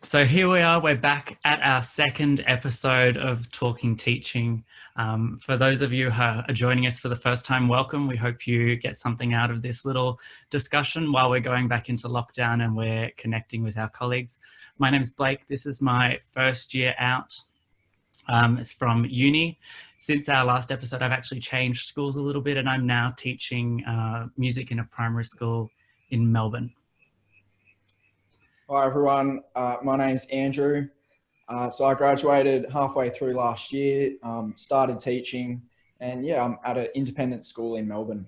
So here we are, we're back at our second episode of Talking Teaching. For those of you who are joining us for the first time, welcome. We hope you get something out of this little discussion while we're going back into lockdown and we're connecting with our colleagues. My name is Blake. This is my first year out. It's from uni. Since our last episode, I've actually changed schools a little bit and I'm now teaching music in a primary school in Melbourne. Hi everyone, my name's Andrew. So I graduated halfway through last year, started teaching, and yeah, I'm at an independent school in Melbourne.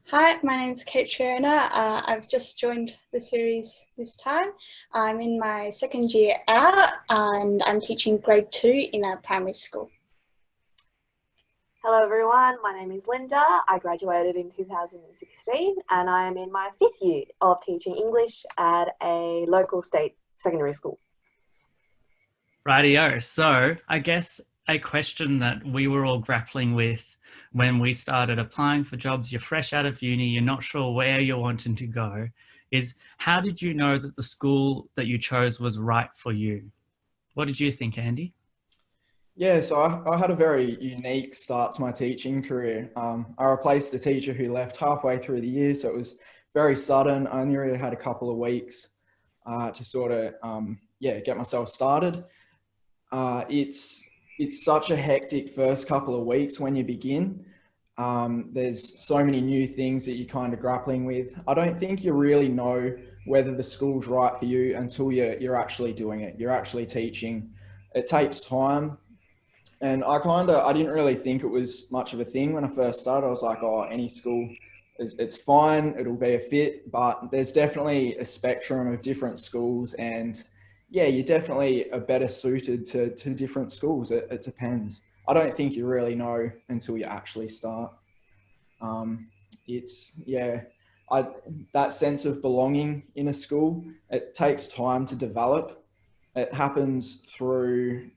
Hi, my name's Caitriona. I've just joined the series this time. I'm in my second year out and I'm teaching grade 2 in a primary school. Hello everyone, my name is Linda. I graduated in 2016 and I am in my 5th year of teaching English at a local state secondary school. Rightio. So I guess a question that we were all grappling with when we started applying for jobs, you're fresh out of uni, you're not sure where you're wanting to go, is how did you know that the school that you chose was right for you? What did you think, Andy? Yeah, so I had a very unique start to my teaching career. I replaced a teacher who left halfway through the year, so it was very sudden. I only really had a couple of weeks to sort of, get myself started. It's such a hectic first couple of weeks when you begin. There's so many new things that you're kind of grappling with. I don't think you really know whether the school's right for you until you're actually doing it. You're actually teaching. It takes time. And I didn't really think it was much of a thing when I first started. I was like, oh, any school, it's fine, it'll be a fit, but there's definitely a spectrum of different schools and yeah, you're definitely better suited to different schools. It depends. I don't think you really know until you actually start. That sense of belonging in a school, it takes time to develop. It happens through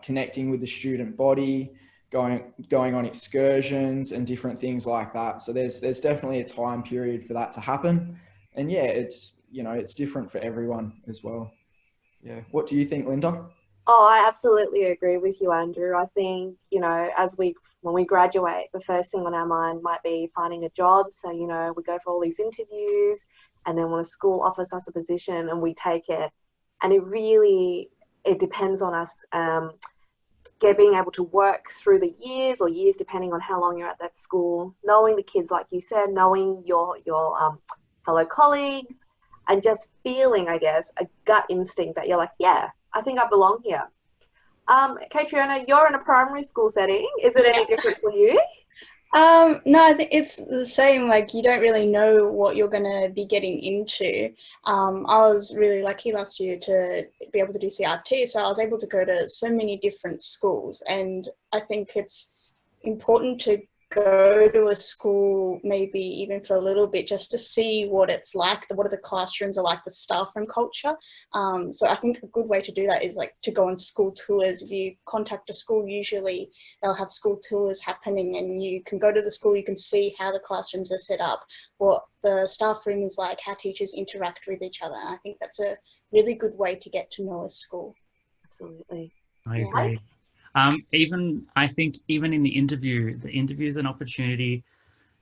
connecting with the student body, going on excursions and different things like that. So there's definitely a time period for that to happen. And yeah, it's different for everyone as well. Yeah. What do you think, Linda? Oh, I absolutely agree with you, Andrew. I think, when we graduate, the first thing on our mind might be finding a job. So, we go for all these interviews and then when a school offers us a position and we take it, and it depends on us being able to work through the years or years depending on how long you're at that school, knowing the kids, like you said, knowing your fellow colleagues, and just feeling, I guess, a gut instinct that you're like, yeah, I think I belong here. Caitriona, you're in a primary school setting. Is it any different for you? No, I think it's the same. Like, you don't really know what you're going to be getting into. I was really lucky last year to be able to do CRT, so I was able to go to so many different schools, and I think it's important to go to a school maybe even for a little bit just to see what it's like, what are the classrooms are like, the staff room culture. So I think a good way to do that is like to go on school tours. If you contact a school, usually they'll have school tours happening and you can go to the school, you can see how the classrooms are set up, what the staff room is like, how teachers interact with each other. And I think that's a really good way to get to know a school. Absolutely. I agree. I think even in the interview is an opportunity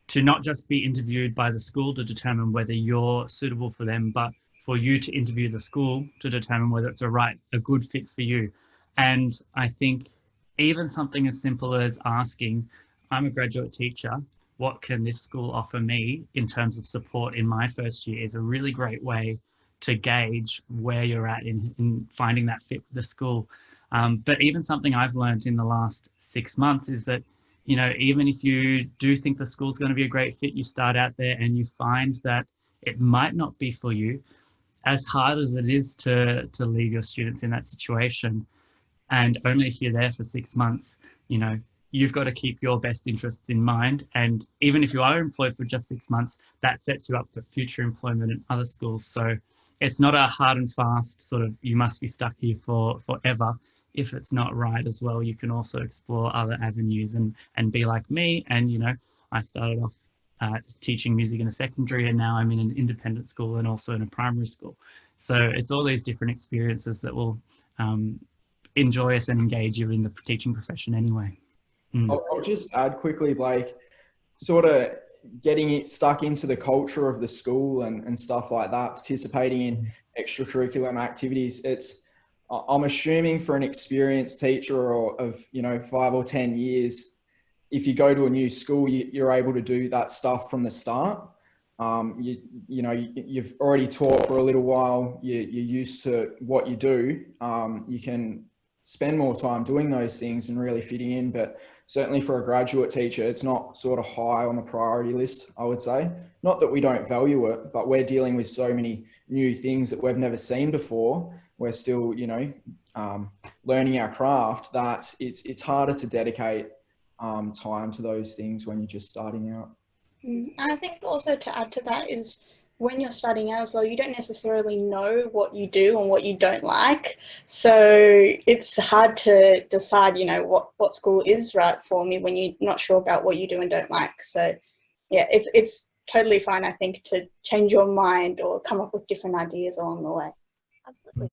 to not just be interviewed by the school to determine whether you're suitable for them, but for you to interview the school to determine whether it's a good fit for you. And I think even something as simple as asking, I'm a graduate teacher, what can this school offer me in terms of support in my first year, is a really great way to gauge where you're at in finding that fit with the school. But even something I've learned in the last 6 months is that, even if you do think the school's going to be a great fit, you start out there and you find that it might not be for you, as hard as it is to leave your students in that situation. And only if you're there for 6 months, you've got to keep your best interests in mind. And even if you are employed for just 6 months, that sets you up for future employment in other schools. So it's not a hard and fast sort of, you must be stuck here for forever. If it's not right as well, you can also explore other avenues and be like me. And, I started off teaching music in a secondary, and now I'm in an independent school and also in a primary school. So it's all these different experiences that will enjoy us and engage you in the teaching profession anyway. I'll just add quickly, Blake, sort of getting it stuck into the culture of the school and stuff like that, participating in extracurricular activities. I'm assuming for an experienced teacher of 5 or 10 years, if you go to a new school, you're able to do that stuff from the start. You've already taught for a little while. You're used to what you do. You can spend more time doing those things and really fitting in. But certainly for a graduate teacher, it's not sort of high on the priority list, I would say. Not that we don't value it, but we're dealing with so many new things that we've never seen before. We're still, learning our craft, that it's harder to dedicate time to those things when you're just starting out. And I think also to add to that is when you're starting out as well, you don't necessarily know what you do and what you don't like. So it's hard to decide, what school is right for me when you're not sure about what you do and don't like. So yeah, it's totally fine, I think, to change your mind or come up with different ideas along the way. Absolutely.